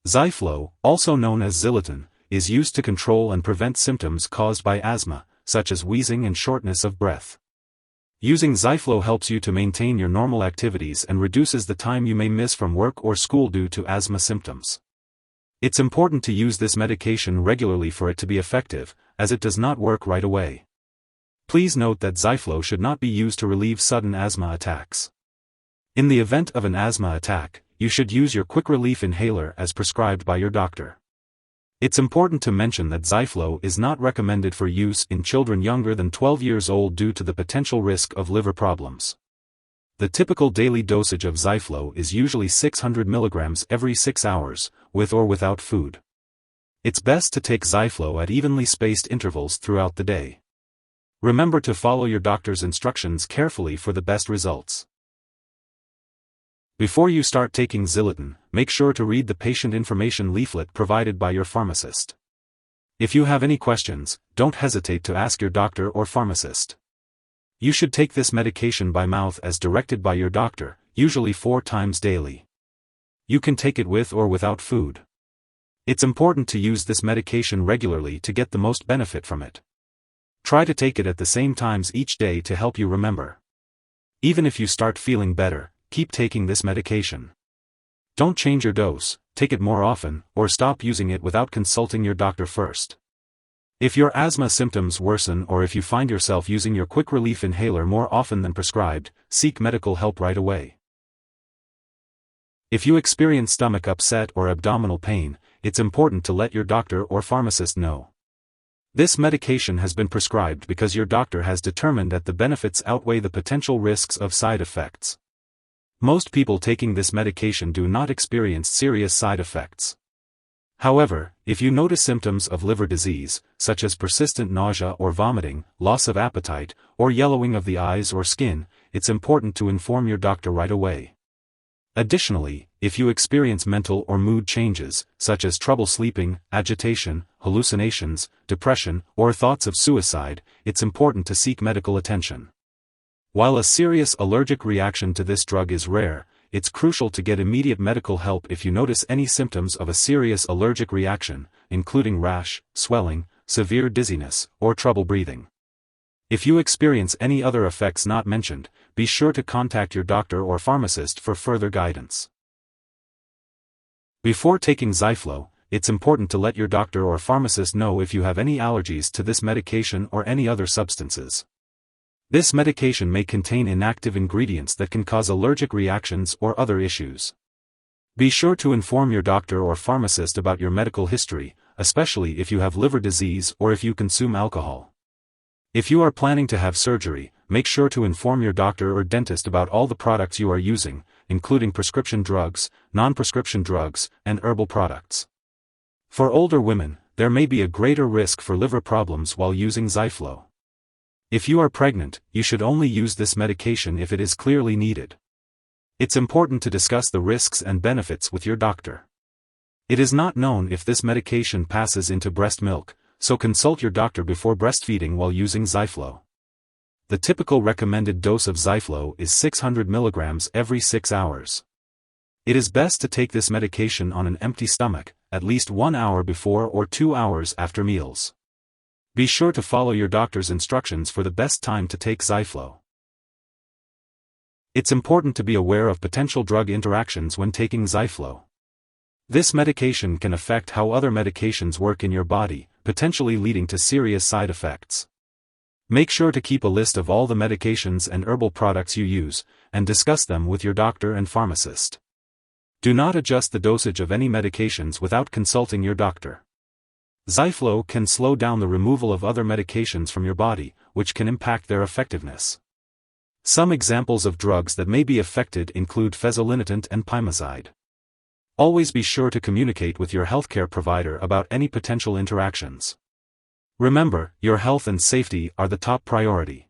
Zyflo, also known as zileuton, is used to control and prevent symptoms caused by asthma, such as wheezing and shortness of breath. Using Zyflo helps you to maintain your normal activities and reduces the time you may miss from work or school due to asthma symptoms. It's important to use this medication regularly for it to be effective, as it does not work right away. Please note that Zyflo should not be used to relieve sudden asthma attacks. In the event of an asthma attack, you should use your quick relief inhaler as prescribed by your doctor. It's important to mention that Zyflo is not recommended for use in children younger than 12 years old due to the potential risk of liver problems. The typical daily dosage of Zyflo is usually 600 mg every 6 hours, with or without food. It's best to take Zyflo at evenly spaced intervals throughout the day. Remember to follow your doctor's instructions carefully for the best results. Before you start taking zileuton, make sure to read the patient information leaflet provided by your pharmacist. If you have any questions, don't hesitate to ask your doctor or pharmacist. You should take this medication by mouth as directed by your doctor, usually 4 times daily. You can take it with or without food. It's important to use this medication regularly to get the most benefit from it. Try to take it at the same times each day to help you remember. Even if you start feeling better, keep taking this medication. Don't change your dose, take it more often, or stop using it without consulting your doctor first. If your asthma symptoms worsen or if you find yourself using your quick relief inhaler more often than prescribed, seek medical help right away. If you experience stomach upset or abdominal pain, it's important to let your doctor or pharmacist know. This medication has been prescribed because your doctor has determined that the benefits outweigh the potential risks of side effects. Most people taking this medication do not experience serious side effects. However, if you notice symptoms of liver disease, such as persistent nausea or vomiting, loss of appetite, or yellowing of the eyes or skin, it's important to inform your doctor right away. Additionally, if you experience mental or mood changes, such as trouble sleeping, agitation, hallucinations, depression, or thoughts of suicide, it's important to seek medical attention. While a serious allergic reaction to this drug is rare, it's crucial to get immediate medical help if you notice any symptoms of a serious allergic reaction, including rash, swelling, severe dizziness, or trouble breathing. If you experience any other effects not mentioned, be sure to contact your doctor or pharmacist for further guidance. Before taking Zyflo, it's important to let your doctor or pharmacist know if you have any allergies to this medication or any other substances. This medication may contain inactive ingredients that can cause allergic reactions or other issues. Be sure to inform your doctor or pharmacist about your medical history, especially if you have liver disease or if you consume alcohol. If you are planning to have surgery, make sure to inform your doctor or dentist about all the products you are using, including prescription drugs, non-prescription drugs, and herbal products. For older women, there may be a greater risk for liver problems while using Zyflo. If you are pregnant, you should only use this medication if it is clearly needed. It's important to discuss the risks and benefits with your doctor. It is not known if this medication passes into breast milk, so consult your doctor before breastfeeding while using Zyflo. The typical recommended dose of Zyflo is 600 mg every 6 hours. It is best to take this medication on an empty stomach, at least 1 hour before or 2 hours after meals. Be sure to follow your doctor's instructions for the best time to take Zyflo. It's important to be aware of potential drug interactions when taking Zyflo. This medication can affect how other medications work in your body, potentially leading to serious side effects. Make sure to keep a list of all the medications and herbal products you use, and discuss them with your doctor and pharmacist. Do not adjust the dosage of any medications without consulting your doctor. Zyflo can slow down the removal of other medications from your body, which can impact their effectiveness. Some examples of drugs that may be affected include fezolinetant and pimozide. Always be sure to communicate with your healthcare provider about any potential interactions. Remember, your health and safety are the top priority.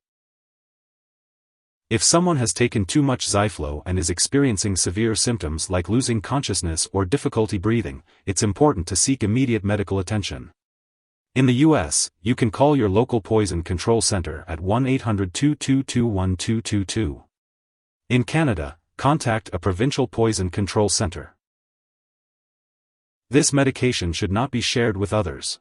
If someone has taken too much Zyflo and is experiencing severe symptoms like losing consciousness or difficulty breathing, it's important to seek immediate medical attention. In the U.S., you can call your local poison control center at 1-800-222-1222. In Canada, contact a provincial poison control center. This medication should not be shared with others.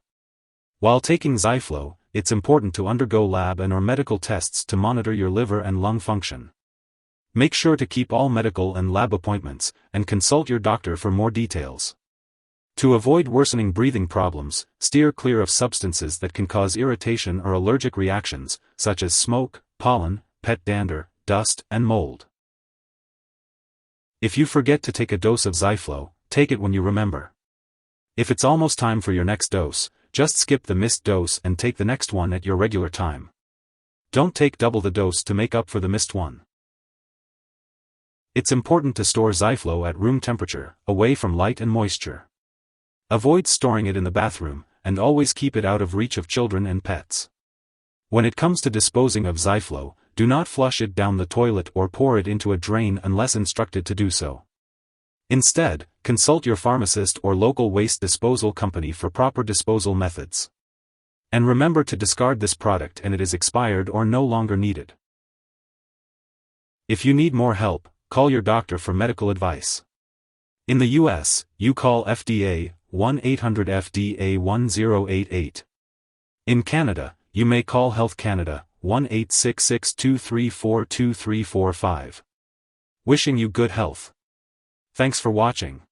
While taking Zyflo, it's important to undergo lab and/or medical tests to monitor your liver and lung function. Make sure to keep all medical and lab appointments, and consult your doctor for more details. To avoid worsening breathing problems, steer clear of substances that can cause irritation or allergic reactions, such as smoke, pollen, pet dander, dust, and mold. If you forget to take a dose of Zyflo, take it when you remember. If it's almost time for your next dose, just skip the missed dose and take the next one at your regular time. Don't take double the dose to make up for the missed one. It's important to store Zyflo at room temperature, away from light and moisture. Avoid storing it in the bathroom, and always keep it out of reach of children and pets. When it comes to disposing of Zyflo, do not flush it down the toilet or pour it into a drain unless instructed to do so. Instead, consult your pharmacist or local waste disposal company for proper disposal methods. And remember to discard this product and it is expired or no longer needed. If you need more help, call your doctor for medical advice. In the US, you call FDA, 1-800-FDA-1088. In Canada, you may call Health Canada, 1-866-234-2345. Wishing you good health. Thanks for watching.